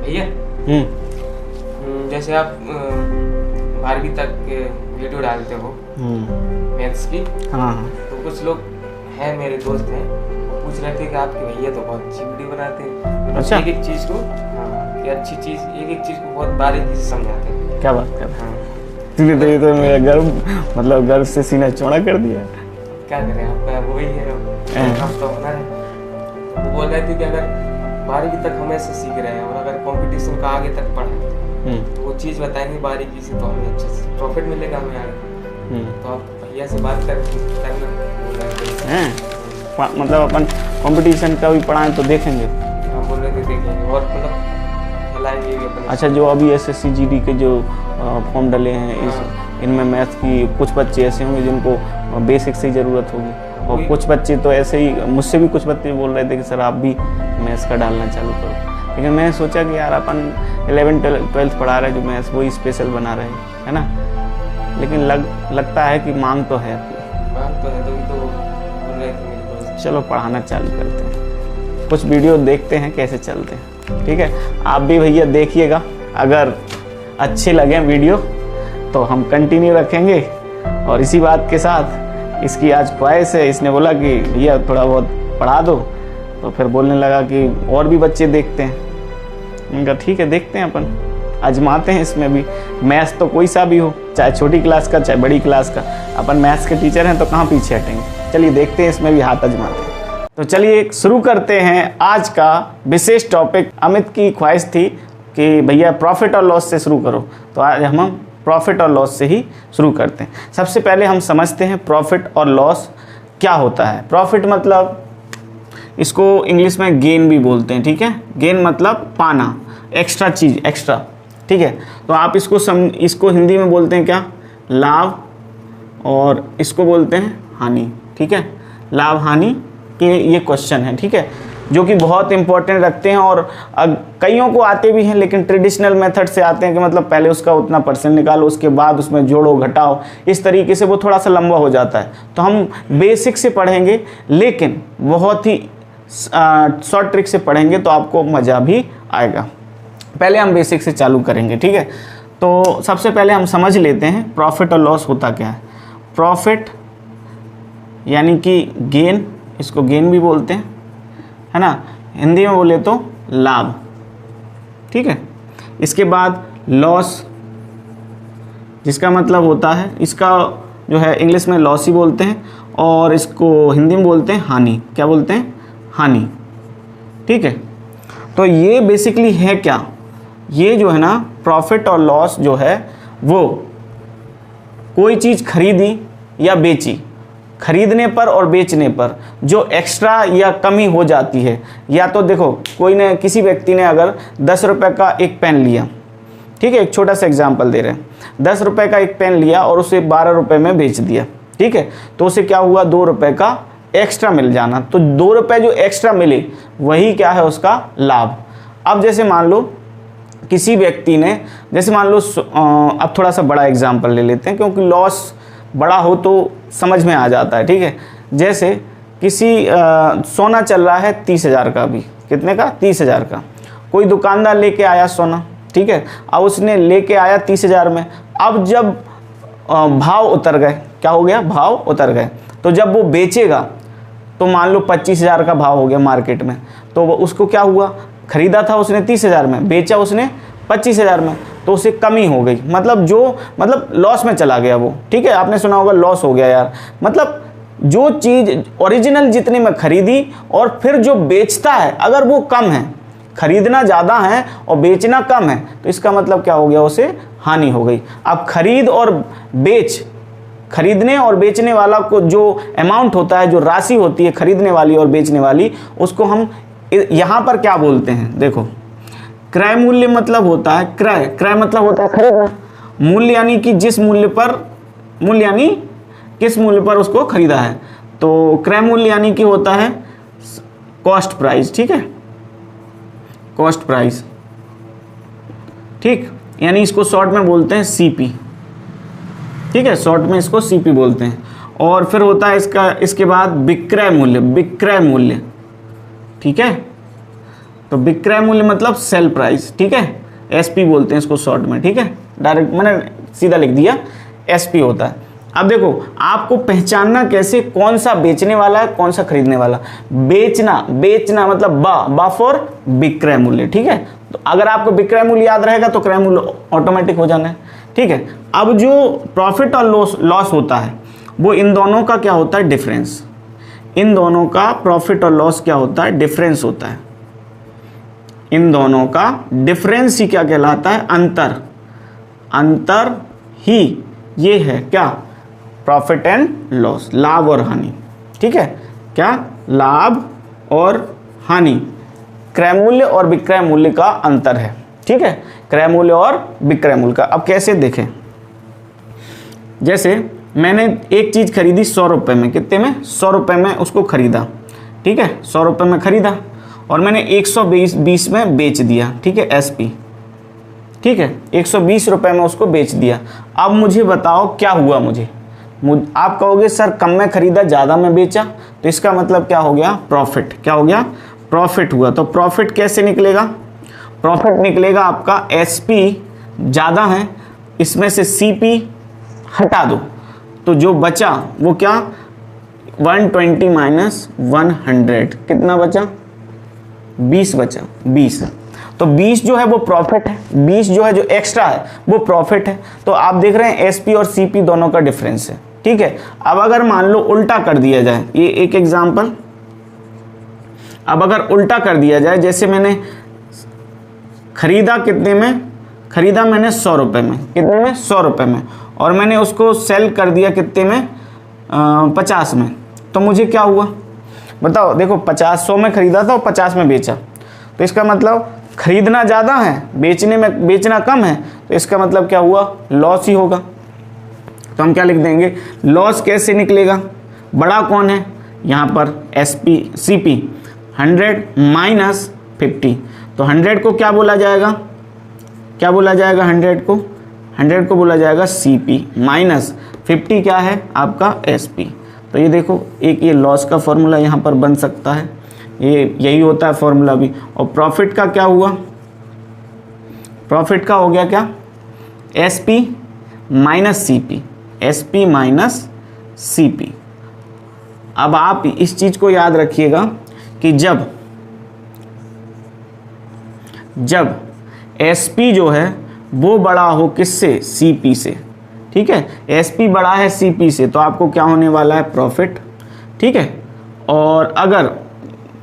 भैया जैसे आप 12वीं तक वीडियो डालते हो मैथ्स की। हाँ। तो कुछ लोग हैं, मेरे दोस्त हैं, वो पूछ रहे थे कि आपके भैया तो बहुत अच्छी वीडियो बनाते हैं। अच्छा। एक एक चीज़ को, हाँ, कि अच्छी चीज़ एक एक चीज़ को बहुत बारीकी से समझाते हैं। क्या बात कर रहे हैं? हाँ। तूने तो ये तो मेरा गर्व, मतलब गर्व से सीना चौड़ा कर दिया। क्या करें, आपका वही है, आप तो होना है। वो बोल रहे थे कि अगर 12वीं तक हम ऐसे सीख रहे हैं और अगर कंपटीशन का आगे तक पढ़ा वो चीज़ बताएंगे बारीकी से, तो हमें अच्छे से प्रॉफिट मिलेगा हमें आगे। तो आप भैया से बात करना हैं, मतलब अपन कंपटीशन का भी पढ़ाएं तो देखेंगे। हाँ, बोल रहे थे देखेंगे और मतलब खिलाएंगे भी अपने। अच्छा, जो अभी SSC GD के जो फॉर्म डले हैं इनमें मैथ्स की कुछ बच्चे ऐसे होंगे जिनको बेसिक से ही ज़रूरत होगी, और कुछ बच्चे तो ऐसे ही, मुझसे भी कुछ बच्चे बोल रहे थे कि सर आप भी मैथ्स का डालना चालू करो। लेकिन मैंने सोचा कि यार अपन 11th 12th पढ़ा रहे हैं, जो मैथ्स वही स्पेशल बना रहे हैं, है ना। लेकिन लगता है कि मांग तो है, मांग तो है, तो बोल रहे थे मेरे दोस्त। चलो पढ़ाना चालू करते हैं, कुछ वीडियो देखते हैं कैसे चलते हैं। ठीक है, आप भी भैया देखिएगा, अगर अच्छे लगे वीडियो तो हम कंटिन्यू रखेंगे। और इसी बात के साथ इसकी आज ख्वाहिश है, इसने बोला कि भैया थोड़ा बहुत पढ़ा दो, तो फिर बोलने लगा कि और भी बच्चे देखते हैं। उनका ठीक है, देखते हैं, अपन आजमाते हैं इसमें भी। मैथ्स तो कोई सा भी हो, चाहे छोटी क्लास का चाहे बड़ी क्लास का, अपन मैथ्स के टीचर हैं तो कहाँ पीछे हटेंगे। चलिए देखते हैं, इसमें भी हाथ आजमाते हैं। तो चलिए शुरू करते हैं आज का विशेष टॉपिक। अमित की ख्वाहिश थी कि भैया प्रॉफिट और लॉस से शुरू करो, तो आज हम प्रॉफिट और लॉस से ही शुरू करते हैं। सबसे पहले हम समझते हैं प्रॉफिट और लॉस क्या होता है। प्रॉफिट मतलब, इसको इंग्लिश में गेन भी बोलते हैं, ठीक है। गेन मतलब पाना, एक्स्ट्रा चीज़, एक्स्ट्रा, ठीक है। तो आप इसको हिंदी में बोलते हैं क्या, लाभ, और इसको बोलते हैं हानि, ठीक है। लाभ हानि के ये क्वेश्चन है, ठीक है, जो कि बहुत इंपॉर्टेंट रखते हैं। और कईयों को आते भी हैं, लेकिन ट्रेडिशनल मेथड से आते हैं कि मतलब पहले उसका उतना परसेंट निकालो, उसके बाद उसमें जोड़ो घटाओ, इस तरीके से वो थोड़ा सा लंबा हो जाता है। तो हम बेसिक से पढ़ेंगे, लेकिन बहुत ही शॉर्ट ट्रिक से पढ़ेंगे तो आपको मज़ा भी आएगा। पहले हम बेसिक से चालू करेंगे, ठीक है। तो सबसे पहले हम समझ लेते हैं प्रॉफिट और लॉस होता क्या है। प्रॉफिट यानी कि गेन, इसको गेन भी बोलते हैं, है ना। हिंदी में बोले तो लाभ, ठीक है। इसके बाद लॉस, जिसका मतलब होता है, इसका जो है इंग्लिश में लॉस ही बोलते हैं, और इसको हिंदी में बोलते हैं हानि। क्या बोलते हैं, हानि, ठीक है। तो ये बेसिकली है क्या, ये जो है ना प्रॉफिट और लॉस जो है वो कोई चीज़ खरीदी या बेची, खरीदने पर और बेचने पर जो एक्स्ट्रा या कमी हो जाती है। या तो देखो, कोई ने, किसी व्यक्ति ने अगर 10 रुपये का एक पेन लिया, ठीक है, एक छोटा सा एग्जांपल दे रहे हैं, 10 रुपये का एक पेन लिया और उसे 12 रुपये में बेच दिया, ठीक है। तो उसे क्या हुआ, 2 रुपये का एक्स्ट्रा मिल जाना। तो 2 रुपये जो एक्स्ट्रा मिले वही क्या है, उसका लाभ। अब जैसे मान लो किसी व्यक्ति ने, जैसे मान लो अब थोड़ा सा बड़ा एग्जांपल ले लेते हैं, क्योंकि लॉस बड़ा हो तो समझ में आ जाता है, ठीक है। जैसे किसी सोना चल रहा है 30,000 का, भी कितने का, 30,000 का। कोई दुकानदार लेके आया सोना, ठीक है। अब उसने लेके आया 30,000 में। अब जब भाव उतर गए, क्या हो गया, भाव उतर गए, तो जब वो बेचेगा तो मान लो 25,000 का भाव हो गया मार्केट में। तो वो उसको क्या हुआ, खरीदा था उसने 30,000 में, बेचा उसने 25,000 में, तो उसे कमी हो गई, मतलब लॉस में चला गया वो, ठीक है। आपने सुना होगा लॉस हो गया यार, मतलब जो चीज़ ओरिजिनल जितने में खरीदी और फिर जो बेचता है, अगर वो कम है, खरीदना ज़्यादा है और बेचना कम है, तो इसका मतलब क्या हो गया, उसे हानि हो गई। अब खरीदने और बेचने वाला को जो अमाउंट होता है, जो राशि होती है खरीदने वाली और बेचने वाली, उसको हम यहाँ पर क्या बोलते हैं, देखो, क्रय मूल्य मतलब होता है, क्रय मतलब होता है खरीदना, मूल्य यानी कि जिस मूल्य पर, मूल्य यानी किस मूल्य पर उसको खरीदा है। तो क्रय मूल्य यानी कि होता है कॉस्ट प्राइस, ठीक है, कॉस्ट प्राइस, ठीक, यानी इसको शॉर्ट में बोलते हैं सीपी, ठीक है, शॉर्ट में इसको सीपी बोलते हैं। और फिर होता है इसके बाद विक्रय मूल्य, ठीक है। तो विक्रय मूल्य मतलब सेल प्राइस, ठीक है, एसपी बोलते हैं इसको शॉर्ट में, ठीक है, डायरेक्ट मैंने सीधा लिख दिया एसपी होता है। अब देखो आपको पहचानना कैसे कौन सा बेचने वाला है कौन सा खरीदने वाला। बेचना मतलब बा फॉर विक्रय मूल्य, ठीक है। तो अगर आपको विक्रय मूल्य याद रहेगा तो क्रय मूल्य ऑटोमेटिक हो जाना है, ठीक है। अब जो प्रॉफिट और लॉस होता है वो इन दोनों का क्या होता है, डिफरेंस। इन दोनों का प्रॉफिट और लॉस क्या होता है, डिफरेंस होता है। इन दोनों का डिफरेंस ही क्या कहलाता है, अंतर ही ये है क्या, प्रॉफिट एंड लॉस, लाभ और हानि, ठीक है। क्या, लाभ और हानि, क्रय मूल्य और विक्रय मूल्य का अंतर है, ठीक है, क्रय मूल्य और विक्रय मूल्य का। अब कैसे देखें, जैसे मैंने एक चीज खरीदी 100 रुपये में, कितने में, 100 रुपये में उसको खरीदा, ठीक है, 100 रुपये में खरीदा और मैंने 120 में बेच दिया, ठीक है, एसपी, ठीक है, 120 रुपये में उसको बेच दिया। अब मुझे बताओ क्या हुआ, आप कहोगे सर कम में खरीदा ज़्यादा में बेचा, तो इसका मतलब क्या हो गया, प्रॉफिट। क्या हो गया, प्रॉफिट हुआ। तो प्रॉफिट कैसे निकलेगा, प्रॉफिट निकलेगा आपका एसपी ज़्यादा है, इसमें से सीपी हटा दो, तो जो बचा वो क्या, 120 माइनस 100, कितना बचा, 20 बचा, 20। तो 20 जो है वो प्रॉफिट है, 20 जो है जो एक्स्ट्रा है वो प्रॉफिट है। तो आप देख रहे हैं एसपी और सीपी दोनों का डिफरेंस है, ठीक है। अब अगर मान लो उल्टा कर दिया जाए, ये एक एग्जांपल, अब अगर उल्टा कर दिया जाए, जैसे मैंने खरीदा कितने में, खरीदा मैंने 100 रुपये में, कितने में, 100 रुपये में, और मैंने उसको सेल कर दिया कितने में, 50 में। तो मुझे क्या हुआ बताओ, देखो 100 में खरीदा था और 50 में बेचा, तो इसका मतलब खरीदना ज़्यादा है, बेचना कम है, तो इसका मतलब क्या हुआ, लॉस ही होगा। तो हम क्या लिख देंगे, लॉस कैसे निकलेगा, बड़ा कौन है यहाँ पर, सीपी, 100 माइनस 50, तो 100 को क्या बोला जाएगा, 100 को बोला जाएगा सीपी, माइनस 50 क्या है आपका एसपी। तो ये देखो एक ये लॉस का फॉर्मूला यहाँ पर बन सकता है, यही होता है फॉर्मूला भी। और प्रॉफिट का क्या हुआ, प्रॉफिट का हो गया क्या, SP minus CP, SP minus CP. अब आप इस चीज को याद रखिएगा कि जब एसपी जो है वो बड़ा हो किससे, सीपी से, ठीक है, एसपी बड़ा है सीपी से, तो आपको क्या होने वाला है, प्रॉफिट, ठीक है। और अगर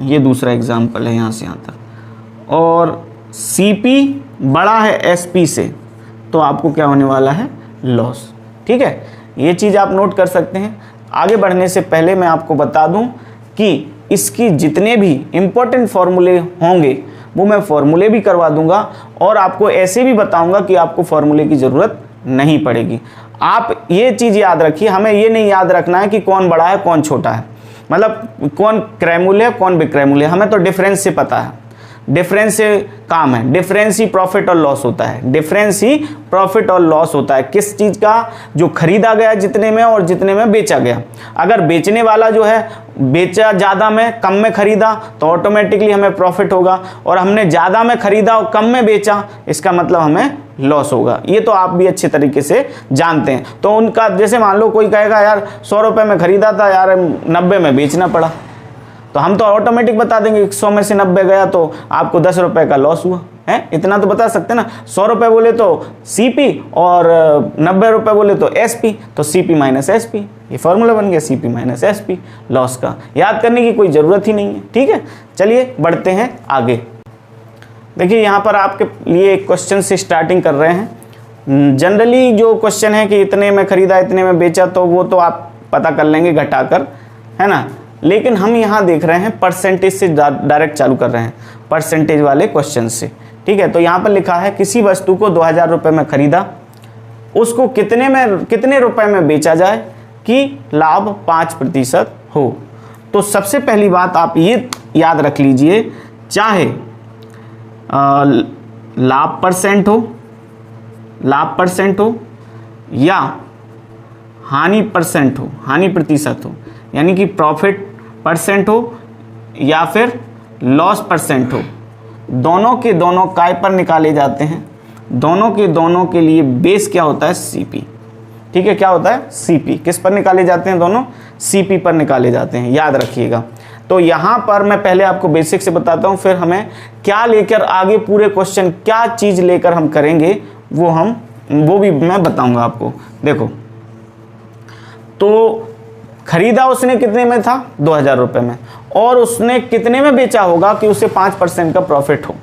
ये दूसरा एग्जाम्पल है यहाँ से यहाँ तक, और सीपी बड़ा है एसपी से, तो आपको क्या होने वाला है, लॉस, ठीक है। ये चीज़ आप नोट कर सकते हैं। आगे बढ़ने से पहले मैं आपको बता दूं कि इसकी जितने भी इम्पोर्टेंट फॉर्मूले होंगे वो मैं फॉर्मूले भी करवा दूंगा, और आपको ऐसे भी बताऊंगा कि आपको फॉर्मूले की ज़रूरत नहीं पड़ेगी। आप ये चीज़ याद रखिए, हमें ये नहीं याद रखना है कि कौन बड़ा है कौन छोटा है, मतलब कौन क्रय मूल्य है कौन विक्रय मूल्य है, हमें तो डिफरेंस से पता है, डिफरेंस से काम है, डिफरेंस ही प्रॉफिट और लॉस होता है, डिफरेंस ही प्रॉफिट और लॉस होता है किस चीज़ का, जो खरीदा गया जितने में और जितने में बेचा गया। अगर बेचने वाला जो है बेचा ज़्यादा में कम में खरीदा तो ऑटोमेटिकली हमें प्रॉफिट होगा, और हमने ज़्यादा में खरीदा और कम में बेचा इसका मतलब हमें लॉस होगा। ये तो आप भी अच्छे तरीके से जानते हैं। तो उनका जैसे मान लो कोई कहेगा यार 100 रुपये में खरीदा था यार 90 में बेचना पड़ा, तो हम तो ऑटोमेटिक बता देंगे 100 में से 90 गया तो आपको 10 रुपये का लॉस हुआ है, इतना तो बता सकते ना। 100 रुपये बोले तो सीपी और 90 रुपये बोले तो एसपी, तो सीपी माइनस एसपी, ये फॉर्मूला बन गया सीपी माइनस एसपी, लॉस का। याद करने की कोई ज़रूरत ही नहीं है, ठीक है। चलिए बढ़ते हैं आगे। देखिए यहाँ पर आपके लिए एक क्वेश्चन से स्टार्टिंग कर रहे हैं। जनरली जो क्वेश्चन है कि इतने में खरीदा इतने में बेचा, तो वो तो आप पता कर लेंगे घटाकर, है ना। लेकिन हम यहाँ देख रहे हैं परसेंटेज से डायरेक्ट चालू कर रहे हैं, परसेंटेज वाले क्वेश्चन से, ठीक है। तो यहाँ पर लिखा है किसी वस्तु को 2000 रुपये में खरीदा, उसको कितने रुपए में बेचा जाए कि लाभ 5% हो। तो सबसे पहली बात आप ये याद रख लीजिए, चाहे लाभ परसेंट हो या हानि परसेंट हो, हानि प्रतिशत हो, यानी कि प्रॉफिट परसेंट हो या फिर लॉस परसेंट हो, दोनों के दोनों काय पर निकाले जाते हैं, दोनों के दोनों के लिए बेस क्या होता है, CP। ठीक है, क्या होता है, CP। किस पर निकाले जाते हैं, दोनों CP पर निकाले जाते हैं, याद रखिएगा। तो यहाँ पर मैं पहले आपको बेसिक से बताता हूँ, फिर हमें क्या लेकर आगे पूरे क्वेश्चन क्या चीज़ लेकर हम करेंगे वो भी मैं बताऊँगा आपको। देखो, तो खरीदा उसने कितने में था, 2000 रुपये में, और उसने कितने में बेचा होगा कि उसे 5% का प्रॉफिट हो,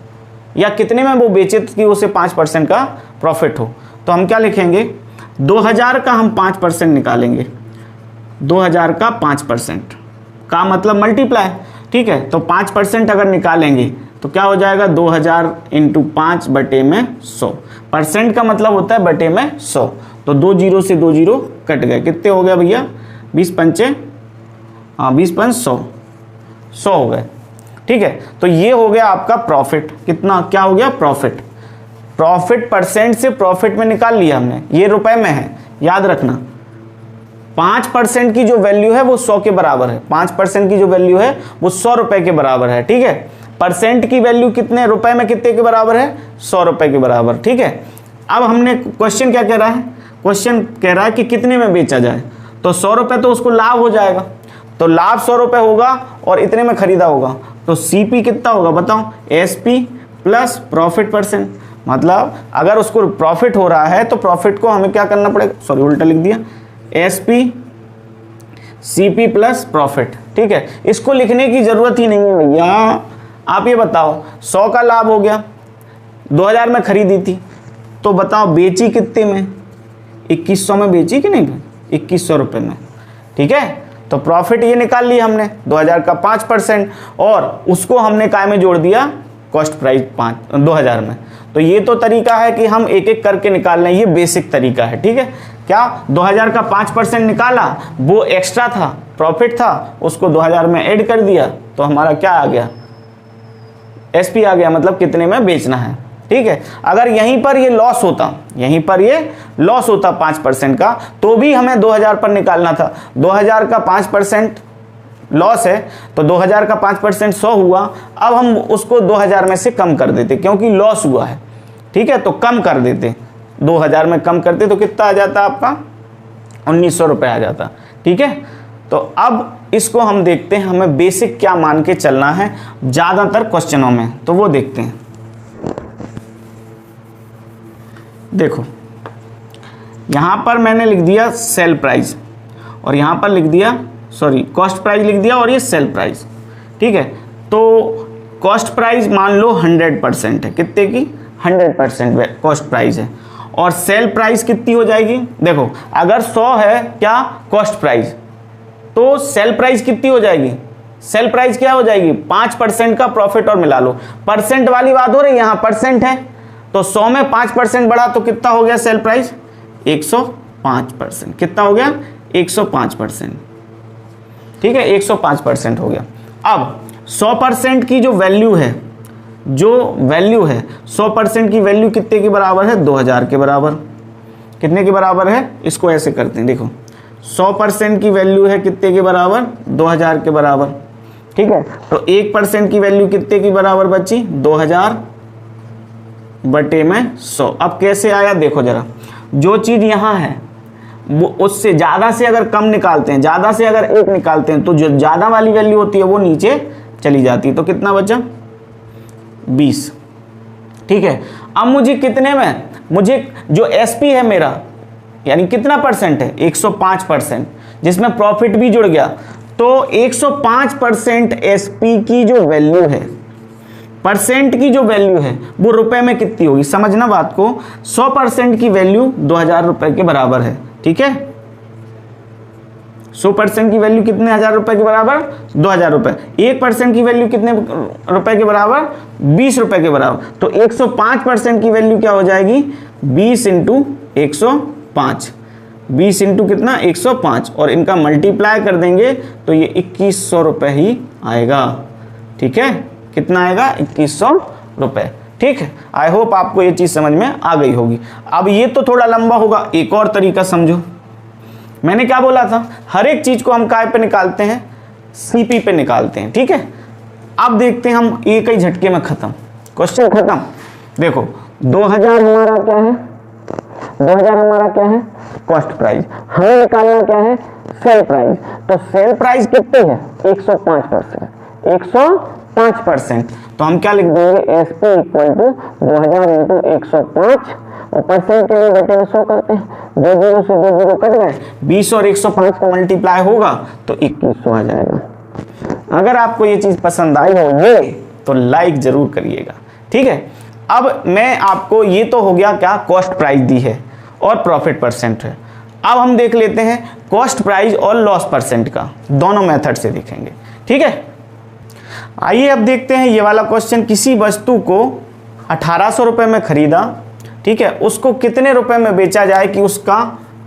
या कितने में वो बेचे कि उसे 5% का प्रॉफिट हो। तो हम क्या लिखेंगे, 2000 का हम 5% निकालेंगे, 2000 का 5% का मतलब मल्टीप्लाई। ठीक है, तो 5% अगर निकालेंगे तो क्या हो जाएगा, 2000 × 5 बटे में 100। परसेंट का मतलब होता है बटे में 100। तो 2 0 से 2 0 कट गए, कितने हो गया भैया, 20 पंचे, हाँ 20 पंच 100, 100 हो गए। ठीक है, तो ये हो गया आपका प्रॉफिट। कितना, क्या हो गया, प्रॉफिट। प्रॉफिट परसेंट से प्रॉफिट में निकाल लिया हमने, ये रुपए में है, याद रखना। 5% की जो वैल्यू है वो 100 के बराबर है, 5% की जो वैल्यू है वो 100 रुपए के बराबर है। ठीक है, परसेंट की वैल्यू कितने रुपए में, कितने के बराबर है, 100 रुपए के बराबर। ठीक है, अब हमने क्वेश्चन क्या कह रहा है, क्वेश्चन कह रहा है कि कितने में बेचा जाए, तो 100 रुपए तो उसको लाभ हो जाएगा, तो लाभ 100 रुपए होगा और इतने में खरीदा होगा, तो CP कितना होगा बताओ, SP प्लस प्रॉफिट परसेंट। मतलब अगर उसको प्रॉफिट हो रहा है तो प्रॉफिट को हमें क्या करना पड़ेगा, सॉरी उल्टा लिख दिया, SP CP प्लस प्रॉफिट। ठीक है, इसको लिखने की जरूरत ही नहीं है भैया। आप ये बताओ, 100 का लाभ हो गया, 2000 में खरीदी थी, तो बताओ बेची कितने में, 2100 में बेची कि नहीं, 2100 रुपये में। ठीक है, तो प्रॉफिट ये निकाल लिया हमने, 2000 का 5%, और उसको हमने काय में जोड़ दिया, कॉस्ट प्राइस 2000 में। तो ये तो तरीका है कि हम एक एक करके निकाल लें, ये बेसिक तरीका है। ठीक है, क्या 2000 का 5% निकाला, वो एक्स्ट्रा था, प्रॉफिट था, उसको 2000 में ऐड कर दिया, तो हमारा क्या आ गया, SP आ गया, मतलब कितने में बेचना है। ठीक है, अगर यहीं पर ये लॉस होता, यहीं पर ये लॉस होता 5% का, तो भी हमें 2000 पर निकालना था। 2000 का 5% लॉस है, तो 2000 का 5% 100 हुआ। अब हम उसको 2000 में से कम कर देते, क्योंकि लॉस हुआ है। ठीक है, तो कम कर देते, 2000 में कम करते तो कितना आ जाता आपका, 1900 रुपये आ जाता। ठीक है, तो अब इसको हम देखते हैं, हमें बेसिक क्या मान के चलना है ज़्यादातर क्वेश्चनों में, तो वो देखते हैं। देखो, यहाँ पर मैंने लिख दिया सेल प्राइस, और यहाँ पर लिख दिया, सॉरी कॉस्ट प्राइस लिख दिया, और ये सेल प्राइस। ठीक है, तो कॉस्ट प्राइस मान लो 100% है, कितने की, 100% कॉस्ट प्राइस है, और सेल प्राइस कितनी हो जाएगी, देखो अगर 100 है क्या कॉस्ट प्राइस, तो सेल प्राइस कितनी हो जाएगी, सेल प्राइस क्या हो जाएगी, 5% का प्रॉफिट और मिला लो। परसेंट वाली बात हो रही है, यहाँ परसेंट है, तो 100 में 5% बढ़ा तो कितना हो गया सेल प्राइस, 105%। कितना हो गया, 105%। ठीक है, 105% हो गया। अब 100% की जो वैल्यू है, 100% की वैल्यू कितने के बराबर है, 2000 के बराबर। कितने के बराबर है, इसको ऐसे करते हैं, देखो 100% की वैल्यू है कितने के बराबर, 2000 के बराबर। ठीक है, तो 1% की वैल्यू कितने की बराबर बची, 2000 बटे में 100। अब कैसे आया, देखो जरा, जो चीज़ यहाँ है वो उससे ज़्यादा से अगर कम निकालते हैं, ज़्यादा से अगर 1 निकालते हैं, तो जो ज़्यादा वाली वैल्यू होती है वो नीचे चली जाती है। तो कितना बचा, 20। ठीक है, अब मुझे कितने में, मुझे जो SP है मेरा, यानी कितना परसेंट है, 105%, जिसमें प्रॉफिट भी जुड़ गया, तो 105% SP की जो वैल्यू है, परसेंट की जो वैल्यू है वो रुपए में कितनी होगी, समझना बात को। 100% की वैल्यू 2000 रुपए के बराबर है। ठीक है, 100% की वैल्यू कितने हजार रुपए के बराबर, 2000 रुपए। 1% की वैल्यू कितने रुपए के बराबर, 20 रुपए के बराबर। तो 105% की वैल्यू क्या हो जाएगी, 20 × 105, 20 इंटू कितना, 105, और इनका मल्टीप्लाई कर देंगे तो ये 2100 रुपये ही आएगा। ठीक है, कितना आएगा, 2100 रुपये। ठीक है, आई होप आपको ये चीज़ समझ में आ गई होगी। अब ये तो थोड़ा लंबा होगा, एक और तरीका समझो। मैंने क्या बोला था, हर एक चीज़ को हम काय पे निकालते हैं, CP पे निकालते हैं। ठीक है, अब देखते हैं हम एक ही झटके में ख़त्म। क्वेश्चन खत्म। देखो 2000 हमारा क्या है, 2000 हमारा क्या है, कॉस्ट प्राइस। हमें निकालना क्या है, सेल प्राइस। तो सेल प्राइस कितनी है, 105%, 105%। तो हम क्या लिख देंगे, SP इक्वल टू 2000 इंटू 105, और परसेंट के लिए बेटे 100 करते हैं, 2 जीरो से 2 जीरो कट गए, 20 और 105 को मल्टीप्लाई होगा तो 2100 आ जाएगा। अगर आपको ये चीज पसंद आई हो ये, तो लाइक जरूर करिएगा, ठीक है। अब मैं आपको, ये तो हो गया क्या, कॉस्ट प्राइस दी है और प्रॉफिट परसेंट है। अब हम देख लेते हैं कॉस्ट प्राइस और लॉस परसेंट का, दोनों मेथड से देखेंगे, ठीक है। आइए अब देखते हैं ये वाला क्वेश्चन। किसी वस्तु को 1800 रुपये में खरीदा, ठीक है, उसको कितने रुपए में बेचा जाए कि उसका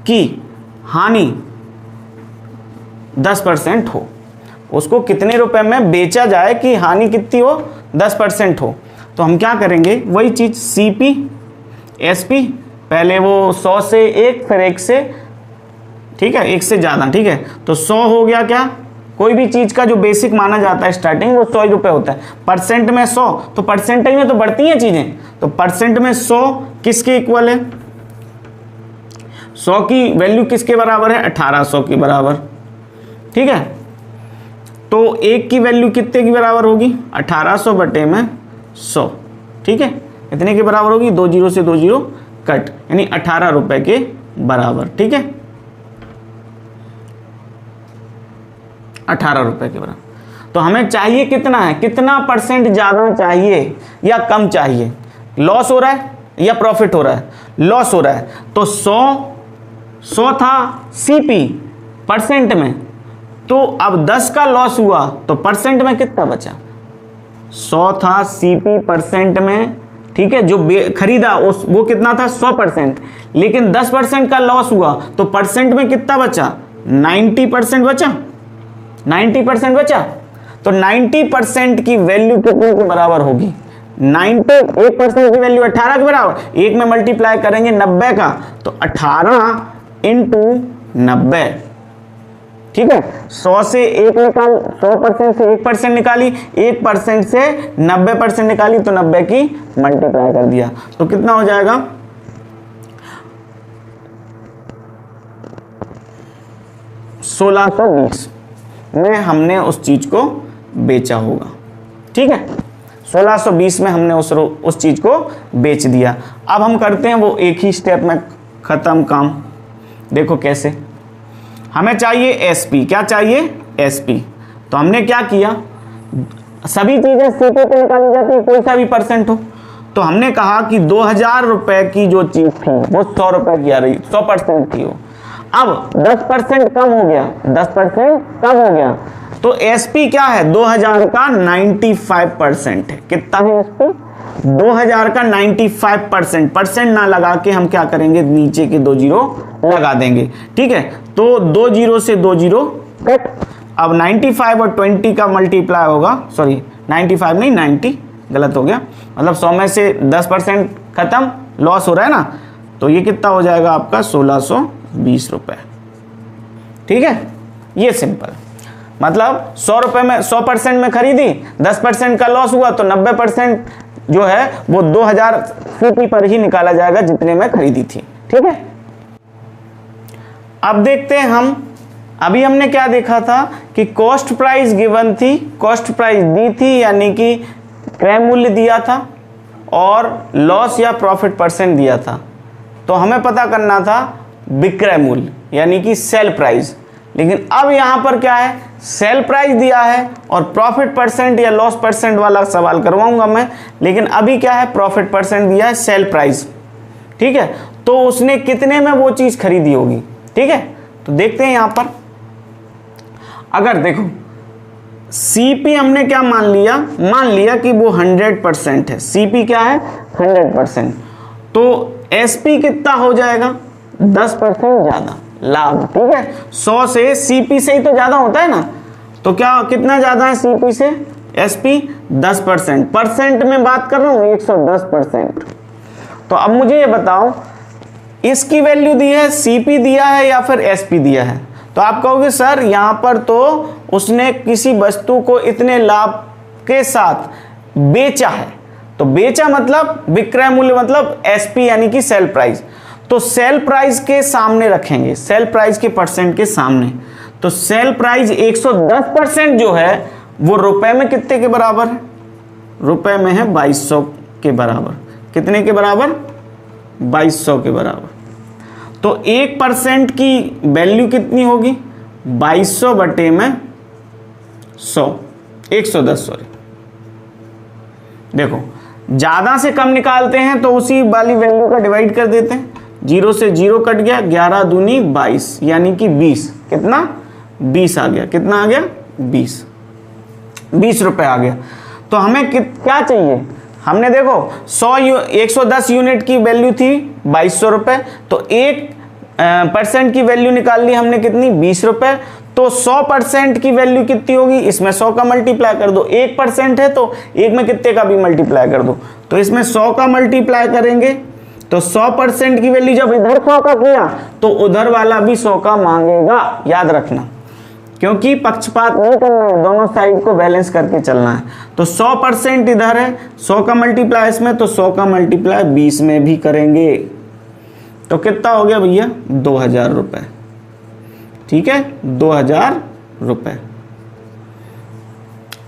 की हानि 10% हो। उसको कितने रुपए में बेचा जाए कि हानि कितनी हो, 10% हो। तो हम क्या करेंगे, वही चीज CP SP, पहले वो 100 से 1, फिर 1 से, ठीक है, 1 से ज़्यादा, ठीक है। तो 100 हो गया क्या, कोई भी चीज़ का जो बेसिक माना जाता है स्टार्टिंग, वो 100 रुपये होता है। परसेंट में 100, तो परसेंटेज में तो बढ़ती हैं चीज़ें, तो परसेंट में 100 किसके इक्वल है, 100 की वैल्यू किसके बराबर है, 1800 के बराबर, ठीक है। तो 1 की वैल्यू कितने की बराबर होगी, 1800 बटे में 100, ठीक है। इतने के बराबर होगी, 2 जीरो से 2 जीरो कट, यानी 18 रुपए के बराबर, ठीक है, 18 रुपए के बराबर। तो हमें चाहिए कितना है, कितना परसेंट ज़्यादा चाहिए या कम चाहिए, लॉस हो रहा है या प्रॉफिट हो रहा है, लॉस हो रहा है। तो 100 था CP परसेंट में, तो अब 10 का लॉस हुआ तो परसेंट में कितना बचा, 100 था CP परसेंट में, ठीक है, जो खरीदा वो कितना था 100%, लेकिन 10% का लॉस हुआ तो परसेंट में कितना बचा, 90% बचा, 90% बचा। तो 90% की वैल्यू कितने के बराबर होगी, 1% की वैल्यू 18 के बराबर, 1 में मल्टीप्लाई करेंगे 90 का, तो 18 इंटू 90, ठीक है। 100 से 1 निकाल, 100% से 1% निकाली, 1% से 90% निकाली, तो 90 की मल्टीप्लाई कर दिया, तो कितना हो जाएगा, 1620 में हमने उस चीज को बेचा होगा, ठीक है। 1620 में हमने उस चीज को बेच दिया। अब हम करते हैं वो एक ही स्टेप में खत्म काम। देखो कैसे, हमें चाहिए SP, क्या चाहिए SP। तो हमने क्या किया, सभी चीजें CP पे निकाली जाती है, कोई सा भी परसेंट हो। तो हमने कहा कि 2000 रुपए की जो चीज थी वो 100 रुपए की आ रही, 100% थी वो। अब 10% कम हो गया, 10% कम हो गया, तो SP क्या है, 2000 का 95% है। कितना है SP, 2000 का 95%। परसेंट ना लगा के हम क्या करेंगे, नीचे के 2 जीरो लगा देंगे, ठीक है। तो 2 जीरो से 2 जीरो कट। अब 95 और 20 का मल्टीप्लाई होगा, सॉरी 95 नहीं 90, गलत हो गया, मतलब 100 में से 10% खत्म, लॉस हो रहा है ना, तो ये कितना हो जाएगा आपका 1620 रुपए, ठीक है। ये सिंपल, मतलब 100 रुपए में 100% में खरीदी, 10% का लॉस हुआ, तो 90% जो है वो 2000 CP पर ही निकाला जाएगा जितने में खरीदी थी, ठीक है। अब देखते हैं हम, अभी हमने क्या देखा था कि कॉस्ट प्राइस गिवन थी, कॉस्ट प्राइस दी थी, यानी कि क्रय मूल्य दिया था, और लॉस या प्रॉफिट परसेंट दिया था। तो हमें पता करना था विक्रय मूल्य, यानी कि सेल प्राइस। लेकिन अब यहां पर क्या है, सेल प्राइस दिया है और प्रॉफिट परसेंट या लॉस परसेंट वाला सवाल करवाऊंगा मैं, लेकिन अभी क्या है, प्रॉफिट परसेंट दिया है, सेल प्राइस, ठीक है। तो उसने कितने में वो चीज खरीदी होगी, ठीक है। तो देखते हैं यहां पर, अगर देखो CP हमने क्या मान लिया कि वो 100% है, CP क्या है 100%, तो SP कितना हो जाएगा, 10% ज्यादा लाभ, ठीक है। 100 से CP से ही तो ज्यादा होता है ना, तो क्या कितना ज्यादा है CP से, SP 10%, परसेंट में बात कर रहा हूं 110%। तो अब मुझे ये बताओ, इसकी वैल्यू दी है, CP दिया है या फिर SP दिया है। तो आप कहोगे सर यहां पर तो उसने किसी वस्तु को इतने लाभ के साथ बेचा है, तो बेचा मतलब विक्रय मूल्य मतलब एसपी यानी कि सेल प्राइस, तो सेल प्राइस के सामने रखेंगे, सेल प्राइस के परसेंट के सामने। तो सेल प्राइस 110% जो है वो रुपए में कितने के बराबर है? रुपए में है 2200 के बराबर। कितने के बराबर? 2200 के बराबर। तो 1% की वैल्यू कितनी होगी? 2200 बटे में 100, 110 सॉरी। देखो ज्यादा से कम निकालते हैं तो उसी वाली वैल्यू का डिवाइड कर देते हैं, 0 से 0 कट गया, 11 दूनी 22 यानी कि 20। कितना? 20 आ गया। कितना आ गया? 20 रुपए आ गया। तो हमें क्या चाहिए? हमने देखो 110 यूनिट की वैल्यू थी 2200 रुपए, तो 1% की वैल्यू निकाल ली हमने कितनी? 20 रुपए। तो 100% की वैल्यू कितनी होगी? इसमें 100 का मल्टीप्लाई कर दो, 1% है तो 1 में कितने का भी मल्टीप्लाई कर दो, तो इसमें 100 का मल्टीप्लाई करेंगे तो 100% की वैल्यू जब इधर 100 का किया तो उधर वाला भी 100 का मांगेगा, याद रखना, क्योंकि पक्षपात नहीं करना है, दोनों साइड को बैलेंस करके चलना है। तो 100% इधर है, 100 का मल्टीप्लाई इसमें, तो 100 का मल्टीप्लाई 20 में भी करेंगे, तो कितना हो गया भैया? 2000 रुपए। ठीक है, 2000 रुपए।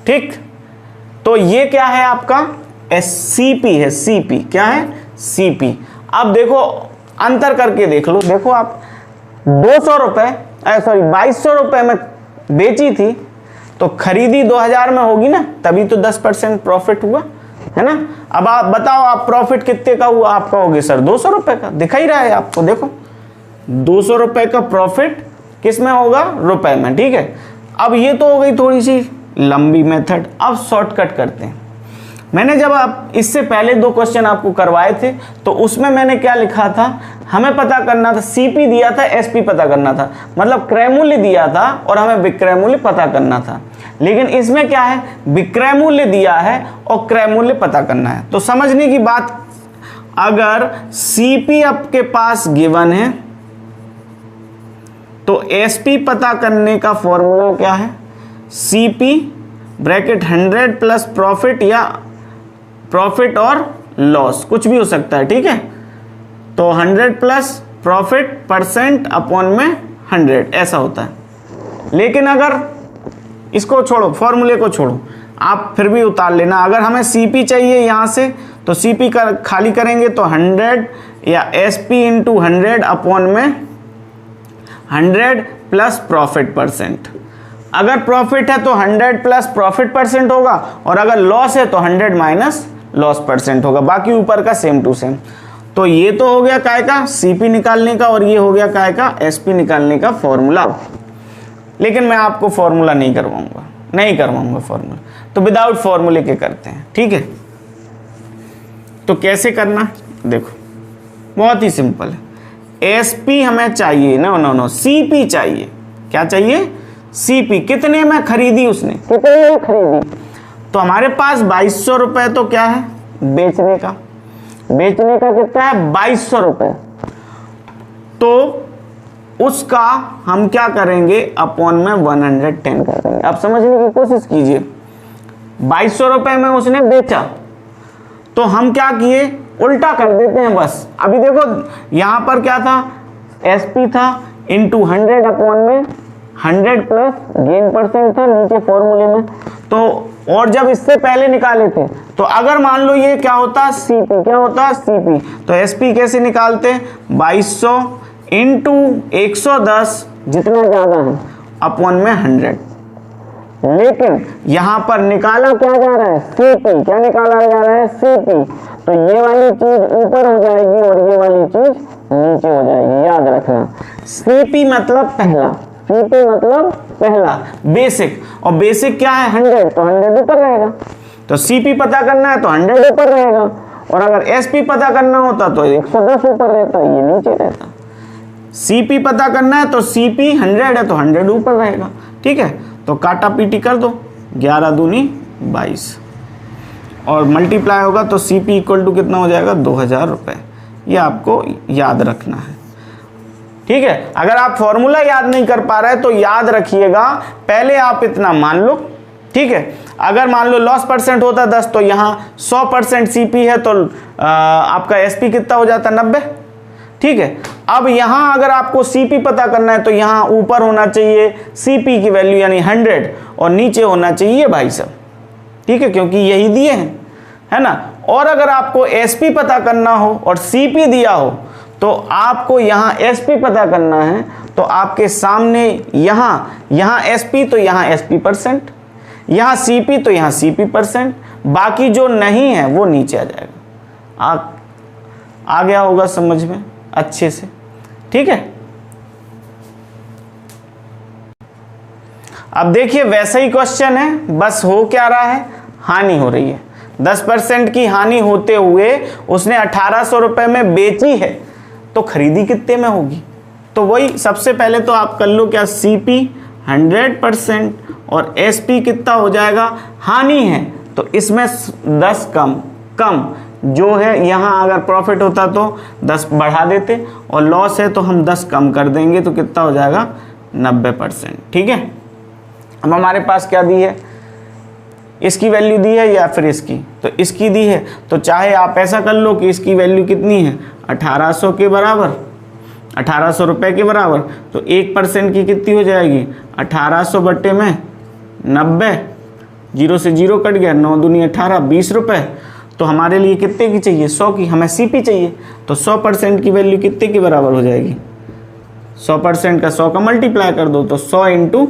ठीक, तो ये क्या है आपका? सीपी है, सीपी क्या है? सीपी। अब देखो अंतर करके देख लो, देखो आप 200 रुपए सॉरी 2200 रुपए में बेची थी तो खरीदी 2000 में होगी ना, तभी तो 10% प्रॉफिट हुआ है ना। अब आप बताओ आप प्रॉफिट कितने का हुआ? आपका होगी सर 200 रुपए का, दिखा ही रहा है आपको, देखो 200 रुपए का प्रॉफिट किस में होगा? रुपए में। ठीक है, अब ये तो हो गई थोड़ी सी लंबी मेथड। अब शॉर्टकट करते हैं। मैंने जब आप इससे पहले 2 क्वेश्चन आपको करवाए थे तो उसमें मैंने क्या लिखा था? हमें पता करना था, सीपी दिया था, एसपी पता करना था, मतलब क्रय मूल्य दिया था और हमें विक्रय मूल्य पता करना था। लेकिन इसमें क्या है? विक्रय मूल्य दिया है और क्रय मूल्य पता करना है। तो समझने की बात, अगर सीपी आपके पास गिवन है तो एसपी पता करने का फॉर्मूला क्या है? सीपी ब्रैकेट 100 प्लस प्रॉफिट, या प्रॉफिट और लॉस कुछ भी हो सकता है। ठीक है, तो 100 प्लस प्रॉफिट परसेंट अपॉन में 100 ऐसा होता है। लेकिन अगर इसको छोड़ो, फॉर्मूले को छोड़ो, आप फिर भी उतार लेना। अगर हमें सीपी चाहिए यहाँ से तो सीपी खाली करेंगे तो 100 या एसपी इंटू 100 अपॉन में 100 प्लस प्रॉफिट परसेंट। अगर प्रॉफिट है तो 100 प्लस प्रॉफिट परसेंट होगा, और अगर लॉस है तो 100 माइनस लॉस परसेंट होगा, बाकी ऊपर का सेम टू सेम। तो ये तो हो गया काय का? सीपी निकालने का, और ये हो गया काय का? एसपी निकालने का फॉर्मूला। लेकिन मैं आपको फॉर्मूला नहीं करवाऊंगा फॉर्मूला, तो विदाउट फॉर्मूले के करते हैं। ठीक है, तो कैसे करना? देखो बहुत ही सिंपल है। एसपी हमें चाहिए, नो सीपी चाहिए। क्या चाहिए? सीपी। कितने में खरीदी उसने? कितने में खरीदी? तो हमारे पास 2200 रुपए तो क्या है? बेचने का कितना है? 2200 रुपए। तो उसका हम क्या करेंगे? अपॉन में 110 कर देंगे। अब समझने की कोशिश कीजिए, 2200 रुपए में उसने बेचा, तो हम क्या किए? उल्टा कर देते हैं बस। अभी देखो यहां पर क्या था? एसपी था इंटू 100 अपॉन में 100 प्लस गेन परसेंट था नीचे फॉर्मूले में। तो और जब इससे पहले निकाले थे तो अगर मान लो ये क्या होता? सीपी। क्या होता? सीपी। तो एसपी कैसे निकालते? 2200 इंटू 110 जितना ज्यादा है अपॉन में 100। लेकिन यहां पर निकाला क्या जा रहा है? सीपी। क्या निकाला जा रहा है? सीपी। तो ये वाली चीज ऊपर हो जाएगी और ये वाली चीज नीचे हो जाएगी, याद रखना। सीपी मतलब पहला, सीपी मतलब पहला, बेसिक। और बेसिक क्या है? 100, तो 100 ऊपर रहेगा। तो सीपी पता करना है तो 100 ऊपर रहेगा, और अगर एसपी पता करना होता तो 110 ऊपर रहता, ये नीचे रहता। सीपी पता करना है तो सीपी 100 है तो 100 ऊपर रहेगा। ठीक है, तो काटा पीटी कर दो, 11 दूनी 22, और मल्टीप्लाई होगा तो सीपी इक्वल टू कितना हो जाएगा? 2000 रुपये। ये आपको याद रखना है। ठीक है, अगर आप फॉर्मूला याद नहीं कर पा रहे तो याद रखिएगा, पहले आप इतना मान लो। ठीक है। अगर मान लो लॉस परसेंट होता 10 तो यहाँ 100% सीपी है तो आपका एसपी कितना हो जाता 90। ठीक है। अब यहाँ अगर आपको सीपी पता करना है तो यहाँ ऊपर होना चाहिए सीपी की वैल्यू यानी 100 और नीचे होना चाहिए भाई साहब, ठीक है, क्योंकि यही दिए हैं, है ना। और अगर आपको एसपी पता करना हो और सीपी दिया हो तो आपको यहाँ एसपी पता करना है तो आपके सामने यहाँ एसपी तो यहाँ एसपी परसेंट, यहाँ सीपी तो यहाँ सीपी परसेंट, बाकी जो नहीं है वो नीचे आ जाएगा। आ गया होगा समझ में अच्छे से, ठीक है। अब देखिए वैसा ही क्वेश्चन है, बस हो क्या रहा है, हानि हो रही है। 10% की हानि होते हुए उसने 1800 रुपए में बेची है तो खरीदी कितने में होगी। तो वही सबसे पहले तो आप कर लो क्या, सीपी 100% और एसपी कितना हो जाएगा, हानि है तो इसमें 10 कम जो है, यहाँ अगर प्रॉफिट होता तो 10 बढ़ा देते और लॉस है तो हम 10 कम कर देंगे तो कितना हो जाएगा 90%। ठीक है। अब हमारे पास क्या दी है, इसकी वैल्यू दी है या फिर इसकी, तो इसकी दी है तो चाहे आप ऐसा कर लो कि इसकी वैल्यू कितनी है 1800 के बराबर, 1800 रुपये के बराबर, तो 1% की कितनी हो जाएगी 1800 बट्टे में 90, 0 से 0 कट गया, 9 दूनी 18, 20 रुपये। तो हमारे लिए कितने की चाहिए, 100 की, हमें सीपी चाहिए तो 100% की वैल्यू कितने के बराबर हो जाएगी, 100% का 100 का मल्टीप्लाई कर दो तो 100 ×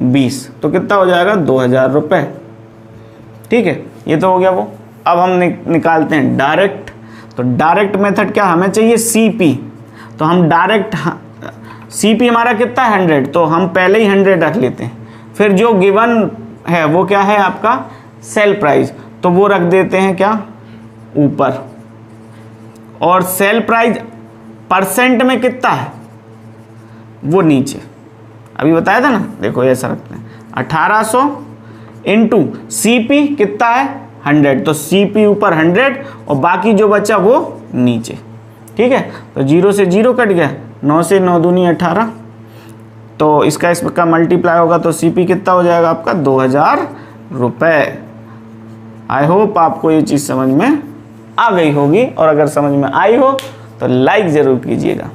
20 तो कितना हो जाएगा 2000 रुपये। ठीक है, ये तो हो गया वो। अब हम निकालते हैं डायरेक्ट। तो डायरेक्ट मेथड क्या, हमें चाहिए सीपी, तो हम डायरेक्ट सीपी हमारा कितना है 100 तो हम पहले ही 100 रख लेते हैं। फिर जो गिवन है वो क्या है आपका सेल प्राइस, तो वो रख देते हैं क्या ऊपर, और सेल प्राइस परसेंट में कितना है वो नीचे, अभी बताया था ना, देखो ऐसा रखते हैं 1800 इंटू सीपी कितना है 100 तो सीपी ऊपर 100 और बाकी जो बचा वो नीचे। ठीक है, तो 0 से 0 कट गया, 9 से 9 दूनी 18 तो इसका मल्टीप्लाई होगा तो सीपी कितना हो जाएगा आपका 2000 रुपये। आई होप आपको ये चीज़ समझ में आ गई होगी, और अगर समझ में आई हो तो लाइक ज़रूर कीजिएगा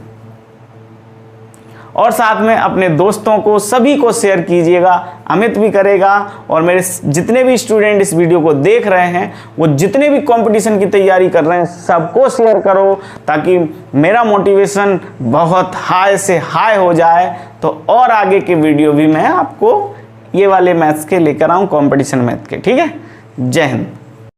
और साथ में अपने दोस्तों को सभी को शेयर कीजिएगा। अमित भी करेगा और मेरे जितने भी स्टूडेंट इस वीडियो को देख रहे हैं वो जितने भी कंपटीशन की तैयारी कर रहे हैं सबको शेयर करो ताकि मेरा मोटिवेशन बहुत हाई से हाई हो जाए, तो और आगे के वीडियो भी मैं आपको ये वाले मैथ्स के लेकर आऊँ, कंपटीशन मैथ के। ठीक है, जय हिंद।